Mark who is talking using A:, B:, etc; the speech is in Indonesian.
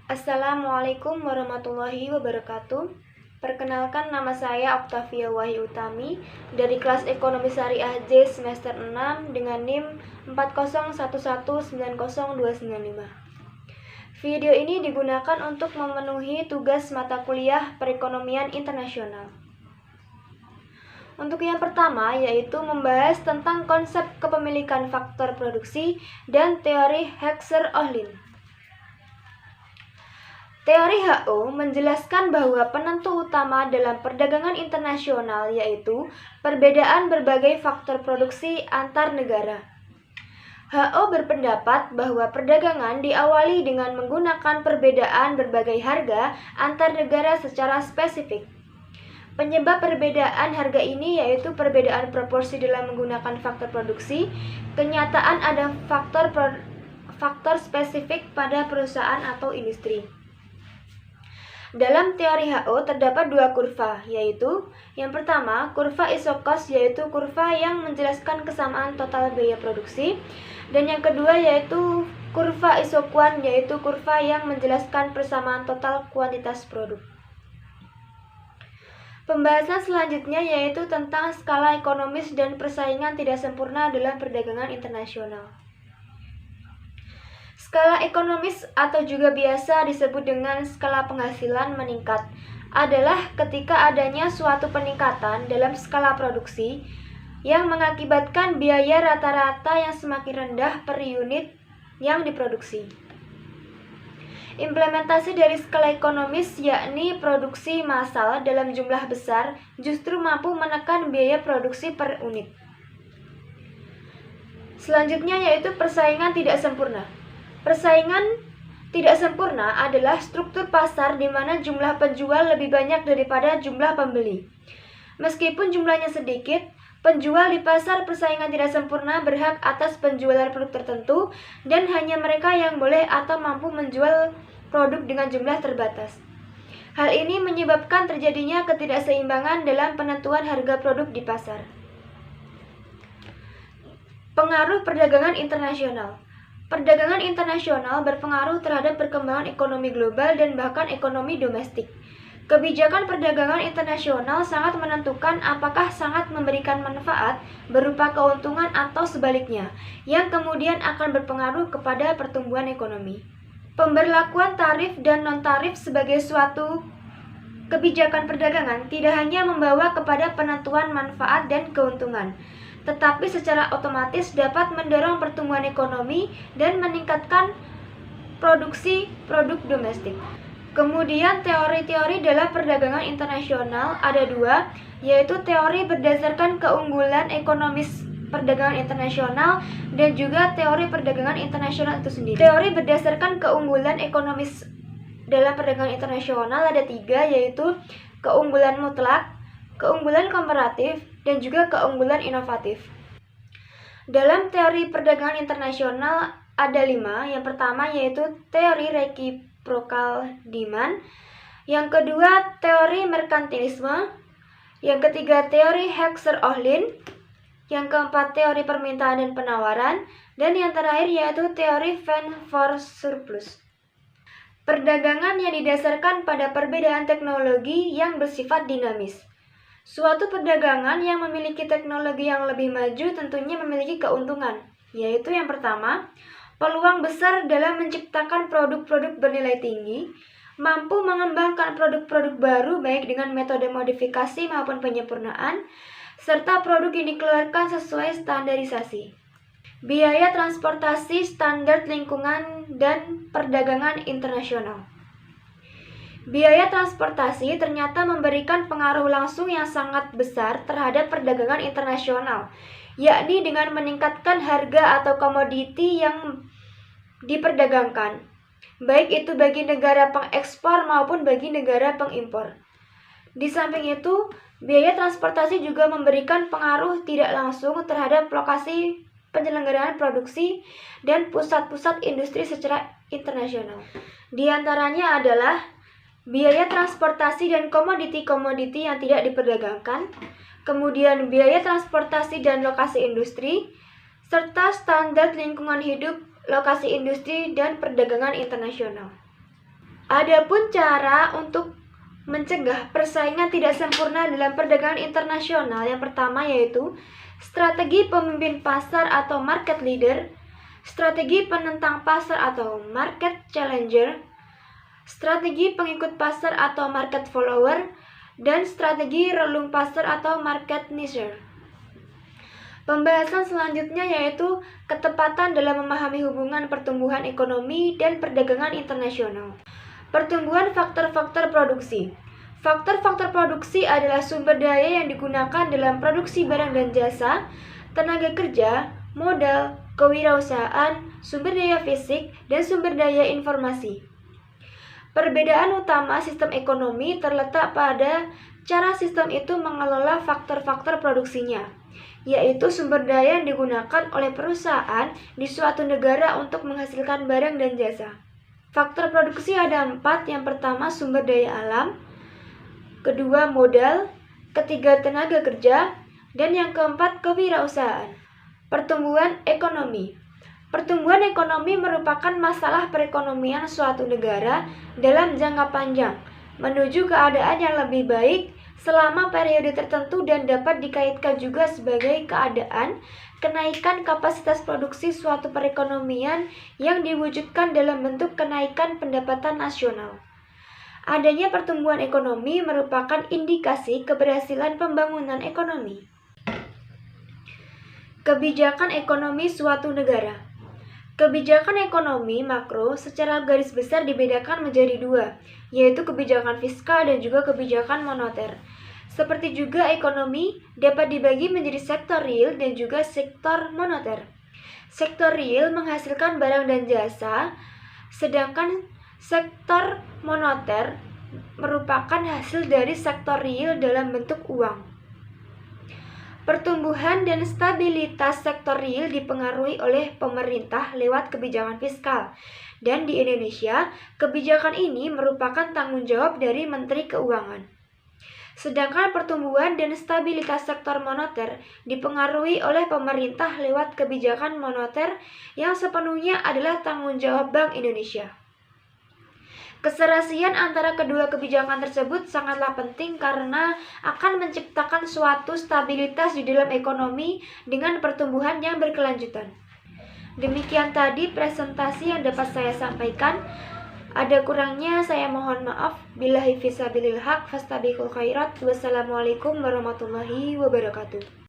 A: Assalamualaikum warahmatullahi wabarakatuh. Perkenalkan, nama saya Oktavia Wahyu Utami dari kelas Ekonomi Syariah J semester 6 dengan NIM 401190295. Video ini digunakan untuk memenuhi tugas mata kuliah Perekonomian Internasional. Untuk yang pertama, yaitu membahas tentang konsep kepemilikan faktor produksi dan teori Heckscher-Ohlin. Teori HO menjelaskan bahwa penentu utama dalam perdagangan internasional yaitu perbedaan berbagai faktor produksi antar negara. HO berpendapat bahwa perdagangan diawali dengan menggunakan perbedaan berbagai harga antar negara secara spesifik. Penyebab perbedaan harga ini yaitu perbedaan proporsi dalam menggunakan faktor produksi. Kenyataan ada faktor spesifik pada perusahaan atau industri. Dalam teori HO terdapat dua kurva, yaitu yang pertama, kurva isocost, yaitu kurva yang menjelaskan kesamaan total biaya produksi, dan yang kedua yaitu kurva isokuan, yaitu kurva yang menjelaskan persamaan total kuantitas produk. Pembahasan selanjutnya yaitu tentang skala ekonomis dan persaingan tidak sempurna dalam perdagangan internasional. Skala ekonomis atau juga biasa disebut dengan skala penghasilan meningkat adalah ketika adanya suatu peningkatan dalam skala produksi yang mengakibatkan biaya rata-rata yang semakin rendah per unit yang diproduksi. Implementasi dari skala ekonomis yakni produksi massal dalam jumlah besar justru mampu menekan biaya produksi per unit. Selanjutnya yaitu persaingan tidak sempurna. Persaingan tidak sempurna adalah struktur pasar di mana jumlah penjual lebih banyak daripada jumlah pembeli. Meskipun jumlahnya sedikit, penjual di pasar persaingan tidak sempurna berhak atas penjualan produk tertentu dan hanya mereka yang boleh atau mampu menjual produk dengan jumlah terbatas. Hal ini menyebabkan terjadinya ketidakseimbangan dalam penentuan harga produk di pasar. Pengaruh perdagangan internasional. Perdagangan internasional berpengaruh terhadap perkembangan ekonomi global dan bahkan ekonomi domestik. Kebijakan perdagangan internasional sangat menentukan apakah sangat memberikan manfaat berupa keuntungan atau sebaliknya, yang kemudian akan berpengaruh kepada pertumbuhan ekonomi. Pemberlakuan tarif dan non-tarif sebagai suatu kebijakan perdagangan tidak hanya membawa kepada penentuan manfaat dan keuntungan, tetapi secara otomatis dapat mendorong pertumbuhan ekonomi dan meningkatkan produksi produk domestik. Kemudian teori-teori dalam perdagangan internasional ada dua, yaitu teori berdasarkan keunggulan ekonomis perdagangan internasional dan juga teori perdagangan internasional itu sendiri. Teori berdasarkan keunggulan ekonomis dalam perdagangan internasional ada tiga, yaitu keunggulan mutlak, keunggulan komparatif, dan juga keunggulan inovatif. Dalam teori perdagangan internasional ada 5. Yang pertama yaitu teori reciprocal demand, yang kedua teori merkantilisme, yang ketiga teori Heckscher-Ohlin, yang keempat teori permintaan dan penawaran, dan yang terakhir yaitu teori Van for Surplus. Perdagangan yang didasarkan pada perbedaan teknologi yang bersifat dinamis. Suatu perdagangan yang memiliki teknologi yang lebih maju tentunya memiliki keuntungan, yaitu yang pertama, peluang besar dalam menciptakan produk-produk bernilai tinggi, mampu mengembangkan produk-produk baru baik dengan metode modifikasi maupun penyempurnaan, serta produk yang dikeluarkan sesuai standarisasi. Biaya transportasi, standar lingkungan, dan perdagangan internasional. Biaya transportasi ternyata memberikan pengaruh langsung yang sangat besar terhadap perdagangan internasional, yakni dengan meningkatkan harga atau komoditi yang diperdagangkan, baik itu bagi negara pengekspor maupun bagi negara pengimpor. Di samping itu, biaya transportasi juga memberikan pengaruh tidak langsung terhadap lokasi penyelenggaraan produksi dan pusat-pusat industri secara internasional. Di antaranya adalah biaya transportasi dan komoditi-komoditi yang tidak diperdagangkan, kemudian biaya transportasi dan lokasi industri, serta standar lingkungan hidup, lokasi industri, dan perdagangan internasional. Adapun cara untuk mencegah persaingan tidak sempurna dalam perdagangan internasional, yang pertama yaitu strategi pemimpin pasar atau market leader, strategi penentang pasar atau market challenger, strategi pengikut pasar atau market follower, dan strategi relung pasar atau market nicher. Pembahasan selanjutnya yaitu ketepatan dalam memahami hubungan pertumbuhan ekonomi dan perdagangan internasional. Pertumbuhan faktor-faktor produksi. Faktor-faktor produksi adalah sumber daya yang digunakan dalam produksi barang dan jasa, tenaga kerja, modal, kewirausahaan, sumber daya fisik, dan sumber daya informasi. Perbedaan utama sistem ekonomi terletak pada cara sistem itu mengelola faktor-faktor produksinya, yaitu sumber daya yang digunakan oleh perusahaan di suatu negara untuk menghasilkan barang dan jasa. Faktor produksi ada 4, yang pertama sumber daya alam, kedua modal, ketiga tenaga kerja, dan yang keempat kewirausahaan. Pertumbuhan ekonomi. Pertumbuhan ekonomi merupakan masalah perekonomian suatu negara dalam jangka panjang menuju keadaan yang lebih baik selama periode tertentu dan dapat dikaitkan juga sebagai keadaan kenaikan kapasitas produksi suatu perekonomian yang diwujudkan dalam bentuk kenaikan pendapatan nasional. Adanya pertumbuhan ekonomi merupakan indikasi keberhasilan pembangunan ekonomi. Kebijakan ekonomi suatu negara. Kebijakan ekonomi makro secara garis besar dibedakan menjadi 2, yaitu kebijakan fiskal dan juga kebijakan moneter. Seperti juga ekonomi dapat dibagi menjadi sektor real dan juga sektor moneter. Sektor real menghasilkan barang dan jasa, sedangkan sektor moneter merupakan hasil dari sektor real dalam bentuk uang. Pertumbuhan dan stabilitas sektor real dipengaruhi oleh pemerintah lewat kebijakan fiskal, dan di Indonesia, kebijakan ini merupakan tanggung jawab dari Menteri Keuangan. Sedangkan pertumbuhan dan stabilitas sektor moneter dipengaruhi oleh pemerintah lewat kebijakan moneter yang sepenuhnya adalah tanggung jawab Bank Indonesia. Keserasian antara kedua kebijakan tersebut sangatlah penting karena akan menciptakan suatu stabilitas di dalam ekonomi dengan pertumbuhan yang berkelanjutan. Demikian tadi presentasi yang dapat saya sampaikan. Ada kurangnya saya mohon maaf. Billahi fisabilil haq fastabiqul khairat. Wassalamualaikum warahmatullahi wabarakatuh.